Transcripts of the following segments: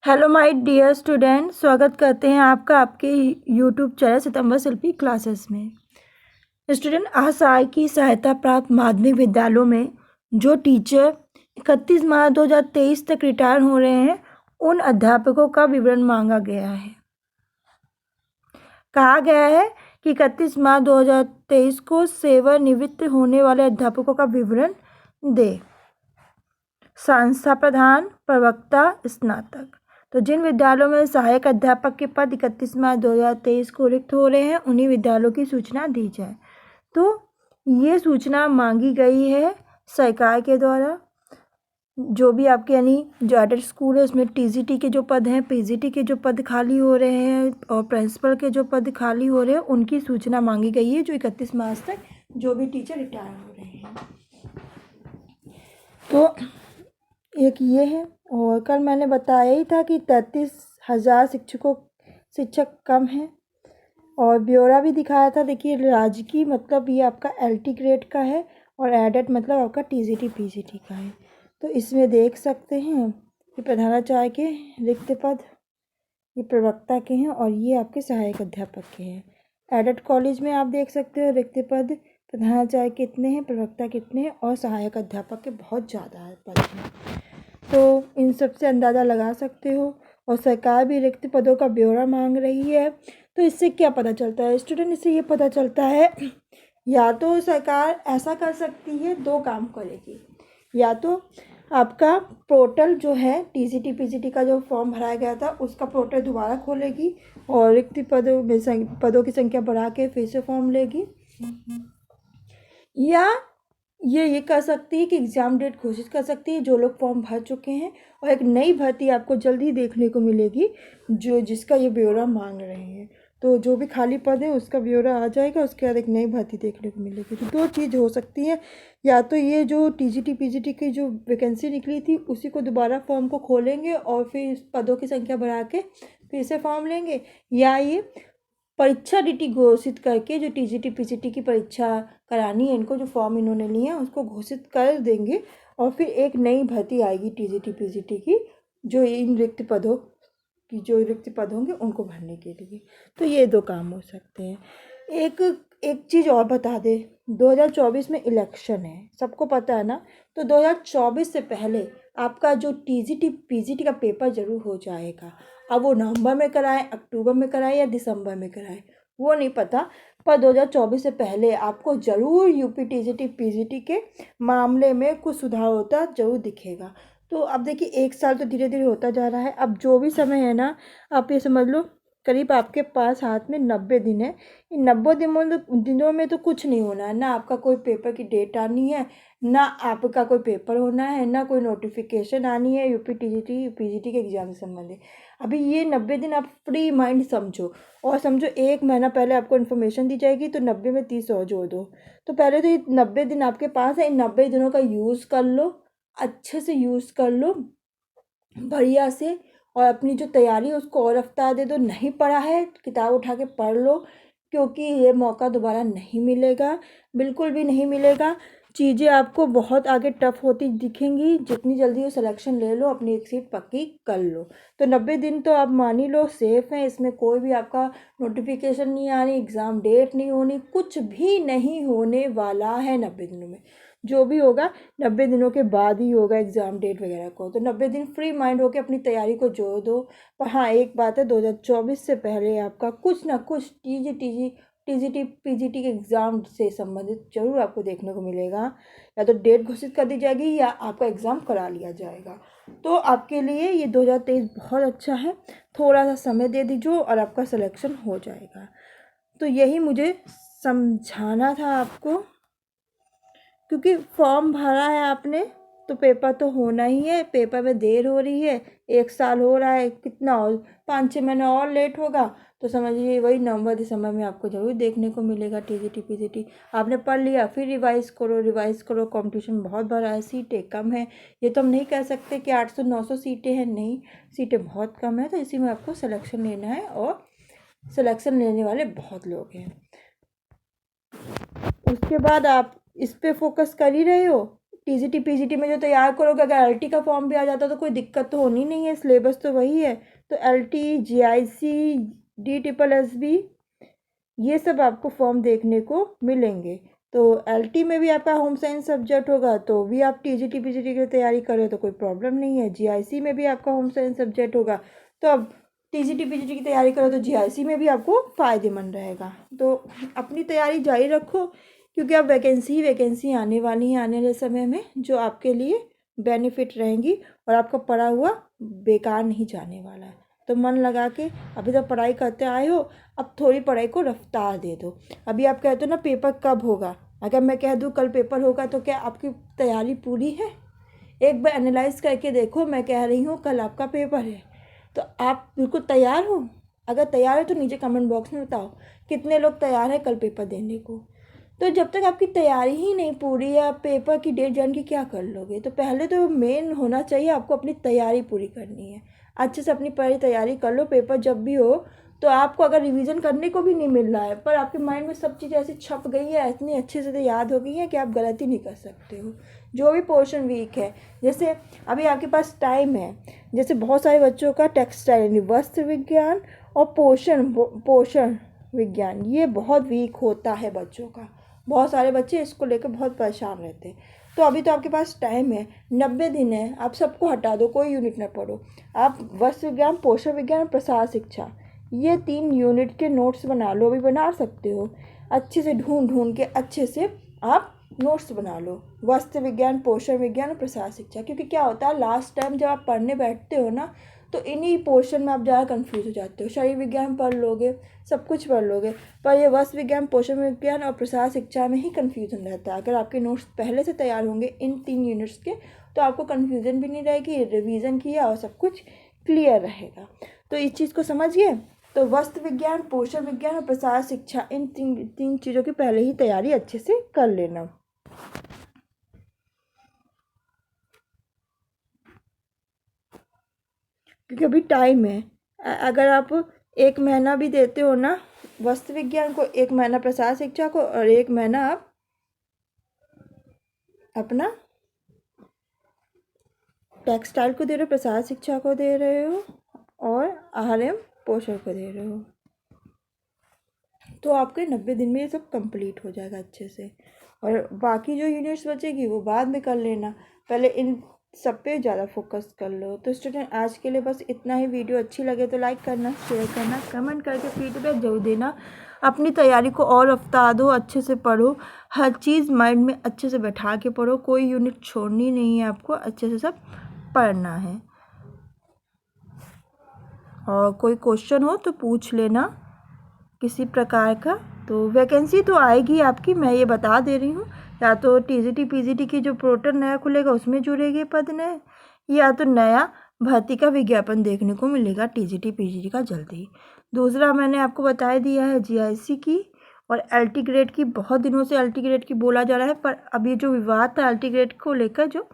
Hello my dear student, स्वागत करते हैं आपका आपके यूट्यूब चैनल सितंबर शिल्पी क्लासेस में। स्टूडेंट, असहाय की सहायता प्राप्त माध्यमिक विद्यालयों में जो टीचर 31 मार्च 2023 तक रिटायर हो रहे हैं उन अध्यापकों का विवरण मांगा गया है। कहा गया है कि 31 मार्च 2023 को सेवानिवृत्त होने वाले अध्यापकों का विवरण दे। संस्था प्रधान, प्रवक्ता, स्नातक। तो जिन विद्यालयों में सहायक अध्यापक के पद 31 मार्च 2023 को रिक्त हो रहे हैं उन्हीं विद्यालयों की सूचना दी जाए। तो ये सूचना मांगी गई है सरकार के द्वारा। जो भी आपके यानी जो एडेड स्कूल है उसमें टीजीटी के जो पद हैं, पीजीटी के जो पद खाली हो रहे हैं और प्रिंसिपल के जो पद खाली हो रहे हैं उनकी सूचना मांगी गई है, जो 31 मार्च तक जो भी टीचर रिटायर हो रहे हैं। तो एक ये है, और कल मैंने बताया ही था कि 33,000 शिक्षक कम हैं और ब्यौरा भी दिखाया था। देखिए, राजकीय मतलब ये आपका एलटी ग्रेड का है और एडेड मतलब आपका टीजीटी पीजीटी का है। तो इसमें देख सकते हैं कि प्रधानाचार्य के रिक्त पद ये प्रवक्ता के हैं और ये आपके सहायक अध्यापक के हैं। एडेड कॉलेज में आप देख सकते हो रिक्त पद प्रधानाचार्य कितने हैं, प्रवक्ता कितने हैं और सहायक अध्यापक के बहुत ज़्यादा पद हैं। तो इन सब से अंदाज़ा लगा सकते हो। और सरकार भी रिक्त पदों का ब्यौरा मांग रही है। तो इससे क्या पता चलता है स्टूडेंट? इससे ये पता चलता है या तो सरकार ऐसा कर सकती है, दो काम करेगी। या तो आपका पोर्टल जो है टीजीटी पीजीटी का जो फॉर्म भराया गया था उसका पोर्टल दोबारा खोलेगी और रिक्त पदों की संख्या बढ़ा के फिर से फॉर्म लेगी, या ये कर सकती है कि एग्ज़ाम डेट घोषित कर सकती है जो लोग फॉर्म भर चुके हैं, और एक नई भर्ती आपको जल्दी देखने को मिलेगी जिसका ये ब्यौरा मांग रहे हैं। तो जो भी खाली पद है उसका ब्यौरा आ जाएगा, उसके बाद एक नई भर्ती देखने को मिलेगी। तो दो चीज़ हो सकती है, या तो ये जो टीजीटी पीजीटी की जो वैकेंसी निकली थी उसी को दोबारा फॉर्म को खोलेंगे और फिर इस पदों की संख्या बढ़ा के फिर से फॉर्म लेंगे, या ये परीक्षा डीटी घोषित करके जो टीजीटी पीजीटी की परीक्षा करानी है इनको, जो फॉर्म इन्होंने लिए हैं उसको घोषित कर देंगे और फिर एक नई भर्ती आएगी टीजीटी पीजीटी की जो इन रिक्त पदों की जो रिक्त पद होंगे उनको भरने के लिए। तो ये दो काम हो सकते हैं। एक चीज़ और बता दे, 2024 में इलेक्शन है, सबको पता है ना। तो 2024 से पहले आपका जो टीजीटी पीजीटी का पेपर ज़रूर हो जाएगा। अब वो नवंबर में कराएं, अक्टूबर में कराएं या दिसंबर में कराएं वो नहीं पता, पर 2024 से पहले आपको ज़रूर यूपी टीजीटी पीजीटी के मामले में कुछ सुधार होता ज़रूर दिखेगा। तो अब देखिए, एक साल तो धीरे धीरे होता जा रहा है। अब जो भी समय है ना, आप ये समझ लो करीब आपके पास हाथ में 90 दिन है। इन 90 दिनों में तो कुछ नहीं होना है, ना आपका कोई पेपर की डेट आनी है, ना आपका कोई पेपर होना है, ना कोई नोटिफिकेशन आनी है यूपी टीजीटी पीजीटी के एग्ज़ाम से संबंधित। अभी ये 90 दिन आप फ्री माइंड समझो, और समझो 1 महीना पहले आपको इन्फॉर्मेशन दी जाएगी तो 90 में 30 और जोड़ दो। तो पहले तो ये 90 दिन आपके पास है, इन 90 दिनों का यूज़ कर लो, अच्छे से यूज़ कर लो बढ़िया से, और अपनी जो तैयारी है उसको और रफ्तार दे दो। नहीं पढ़ा है किताब उठा के पढ़ लो, क्योंकि ये मौका दोबारा नहीं मिलेगा, बिल्कुल भी नहीं मिलेगा। चीज़ें आपको बहुत आगे टफ होती दिखेंगी, जितनी जल्दी वो सिलेक्शन ले लो, अपनी एक सीट पक्की कर लो। तो 90 दिन तो आप मान ही लो सेफ़ हैं, इसमें कोई भी आपका नोटिफिकेशन नहीं आनी, एग्ज़ाम डेट नहीं होनी, कुछ भी नहीं होने वाला है 90 दिनों में। जो भी होगा 90 दिनों के बाद ही होगा एग्ज़ाम डेट वगैरह को। तो 90 दिन फ्री माइंड होकर अपनी तैयारी को जोड़ दो। पर हाँ, एक बात है, 2024 से पहले आपका कुछ ना कुछ टीजीटी पीजीटी के एग्ज़ाम से संबंधित जरूर आपको देखने को मिलेगा। या तो डेट घोषित कर दी जाएगी या आपका एग्ज़ाम करा लिया जाएगा। तो आपके लिए ये 2023 बहुत अच्छा है, थोड़ा सा समय दे दीजिए और आपका सिलेक्शन हो जाएगा। तो यही मुझे समझाना था आपको, क्योंकि फॉर्म भरा है आपने तो पेपर तो होना ही है। पेपर में देर हो रही है, 1 साल हो रहा है, कितना और 5-6 महीना और लेट होगा तो समझिए वही नवंबर दिसंबर में आपको ज़रूर देखने को मिलेगा टीजीटी पीजीटी। आपने पढ़ लिया, फिर रिवाइज़ करो, कंपटीशन बहुत बड़ा है, सीटें कम है। ये तो हम नहीं कह सकते कि 800-900 सीटें हैं, नहीं, सीटें बहुत कम है। तो इसी में आपको सिलेक्शन लेना है और सिलेक्शन लेने वाले बहुत लोग हैं। उसके बाद आप इस पे फोकस कर ही रहे हो टीजीटी पीजीटी में जो तैयार करोगे, अगर एलटी का फॉर्म भी आ जाता तो कोई दिक्कत तो होनी नहीं है, सिलेबस तो वही है। तो एलटी, जीआईसी, DSSB ये सब आपको फॉर्म देखने को मिलेंगे। तो एलटी में भी आपका होम साइंस सब्जेक्ट होगा तो भी आप टीजीटी पीजीटी की तैयारी करें तो कोई प्रॉब्लम नहीं है। जीआईसी में भी आपका होम साइंस सब्जेक्ट होगा तो अब टीजीटी पीजीटी की तैयारी करो तो जीआईसी में भी आपको फ़ायदेमंद रहेगा। तो अपनी तैयारी जारी रखो, क्योंकि अब वैकेंसी आने वाली हैं आने वाले समय में, जो आपके लिए बेनिफिट रहेंगी और आपका पढ़ा हुआ बेकार नहीं जाने वाला है। तो मन लगा के अभी तक पढ़ाई करते आए हो, अब थोड़ी पढ़ाई को रफ्तार दे दो। अभी आप कहते हो ना पेपर कब होगा, अगर मैं कह दूँ कल पेपर होगा तो क्या आपकी तैयारी पूरी है? एक बार एनालाइज करके देखो, मैं कह रही हूँ कल आपका पेपर है तो आप बिल्कुल तैयार हो? अगर तैयार हो तो नीचे कमेंट बॉक्स में बताओ कितने लोग तैयार हैं कल पेपर देने को। तो जब तक आपकी तैयारी ही नहीं पूरी है, आप पेपर की डेट जान के क्या कर लोगे? तो पहले तो मेन होना चाहिए आपको अपनी तैयारी पूरी करनी है। अच्छे से अपनी पहले तैयारी कर लो, पेपर जब भी हो तो आपको अगर रिवीजन करने को भी नहीं मिल रहा है पर आपके माइंड में सब चीज़ ऐसी छप गई है, इतनी अच्छे से याद हो गई है कि आप गलती नहीं कर सकते हो। जो भी पोर्शन वीक है, जैसे अभी आपके पास टाइम है, जैसे बहुत सारे बच्चों का टेक्सटाइल यानी वस्त्र विज्ञान और पोषण विज्ञान ये बहुत वीक होता है बच्चों का। बहुत सारे बच्चे इसको लेकर बहुत परेशान रहते हैं। तो अभी तो आपके पास टाइम है, 90 दिन है, आप सबको हटा दो, कोई यूनिट ना पढ़ो। आप वस्त्र विज्ञान, पोषण विज्ञान और प्रसार शिक्षा ये 3 यूनिट के नोट्स बना लो, अभी बना सकते हो। अच्छे से ढूंढ के अच्छे से आप नोट्स बना लो, वस्त्र विज्ञान, पोषण विज्ञान और प्रसार शिक्षा। क्योंकि क्या होता है लास्ट टाइम जब आप पढ़ने बैठते हो ना तो इन्हीं पोर्शन में आप ज़्यादा कंफ्यूज हो जाते हो। शरीर विज्ञान पढ़ लोगे, सब कुछ पढ़ लोगे, पर ये वस्त्र विज्ञान, पोषण विज्ञान और प्रसार शिक्षा में ही कन्फ्यूजन रहता है। अगर आपके नोट्स पहले से तैयार होंगे इन 3 यूनिट्स के तो आपको कन्फ्यूजन भी नहीं रहेगी, रिवीजन किया और सब कुछ क्लियर रहेगा। तो इस चीज़ को समझिए। तो वस्त्र विज्ञान, पोषण विज्ञान और प्रसार शिक्षा इन तीन चीज़ों की पहले ही तैयारी अच्छे से कर लेना, क्योंकि अभी टाइम है। अगर आप 1 महीना भी देते हो ना वस्त्र विज्ञान को, 1 महीना प्रसार शिक्षा को और 1 महीना आप अपना टेक्सटाइल को दे रहे हो, प्रसार शिक्षा को दे रहे हो और आहार पोषण को दे रहे हो, तो आपके 90 दिन में ये सब कंप्लीट हो जाएगा अच्छे से। और बाकी जो यूनिट्स बचेगी वो बाद में कर लेना, पहले इन सब पे ज़्यादा फोकस कर लो। तो स्टूडेंट आज के लिए बस इतना ही। वीडियो अच्छी लगे तो लाइक करना, शेयर करना, कमेंट करके फीडबैक जरूर देना। अपनी तैयारी को और रफ्तार दो, अच्छे से पढ़ो, हर चीज़ माइंड में अच्छे से बैठा के पढ़ो, कोई यूनिट छोड़नी नहीं है आपको, अच्छे से सब पढ़ना है। और कोई क्वेश्चन हो तो पूछ लेना किसी प्रकार का। तो वैकेंसी तो आएगी आपकी, मैं ये बता दे रही हूँ, या तो टीजीटी पीजीटी की जो पोर्टल नया खुलेगा उसमें जुड़ेगी पद नए, या तो नया भर्ती का विज्ञापन देखने को मिलेगा टीजीटी पीजीटी का जल्दी। दूसरा मैंने आपको बता दिया है जीआईसी की और एलटी ग्रेड की। बहुत दिनों से एलटी ग्रेड की बोला जा रहा है, पर अभी जो विवाद था एलटी ग्रेड को लेकर, जो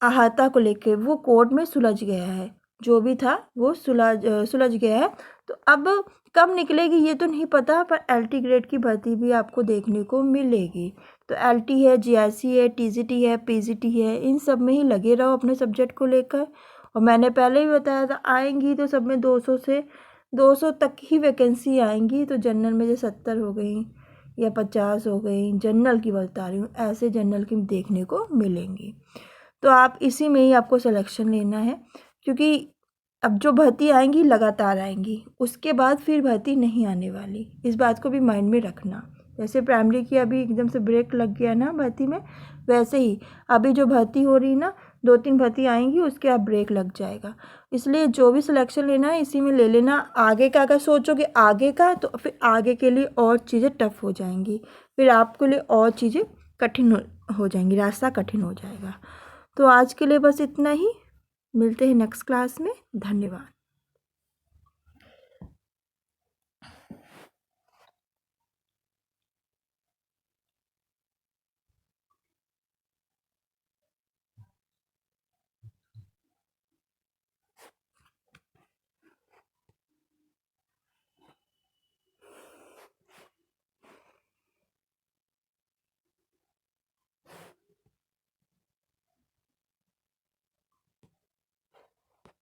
अहाता को लेकर, वो कोर्ट में सुलझ गया है। जो भी था वो सुलझ गया है। तो अब कब निकलेगी ये तो नहीं पता, पर एलटी ग्रेड की भर्ती भी आपको देखने को मिलेगी। तो एलटी है, जीआईसी है, टीजीटी है, पीजीटी है, इन सब में ही लगे रहो अपने सब्जेक्ट को लेकर। और मैंने पहले भी बताया था आएंगी तो सब में 200 से 200 तक ही वैकेंसी आएंगी। तो जनरल में जो 70 हो गई या 50 हो गई, जनरल की बता रही हूँ, ऐसे जनरल की देखने को मिलेंगी। तो आप इसी में ही आपको सिलेक्शन लेना है, क्योंकि अब जो भर्ती आएंगी लगातार आएंगी, उसके बाद फिर भर्ती नहीं आने वाली। इस बात को भी माइंड में रखना। जैसे प्राइमरी की अभी एकदम से ब्रेक लग गया ना भर्ती में, वैसे ही अभी जो भर्ती हो रही ना 2-3 भर्ती आएंगी उसके बाद ब्रेक लग जाएगा। इसलिए जो भी सिलेक्शन लेना है इसी में ले लेना। आगे का अगर सोचोगे आगे का तो फिर आगे के लिए और चीज़ें टफ हो जाएंगी, फिर आपके लिए और चीज़ें कठिन हो जाएंगी, रास्ता कठिन हो जाएगा। तो आज के लिए बस इतना ही, मिलते हैं नेक्स्ट क्लास में। धन्यवाद।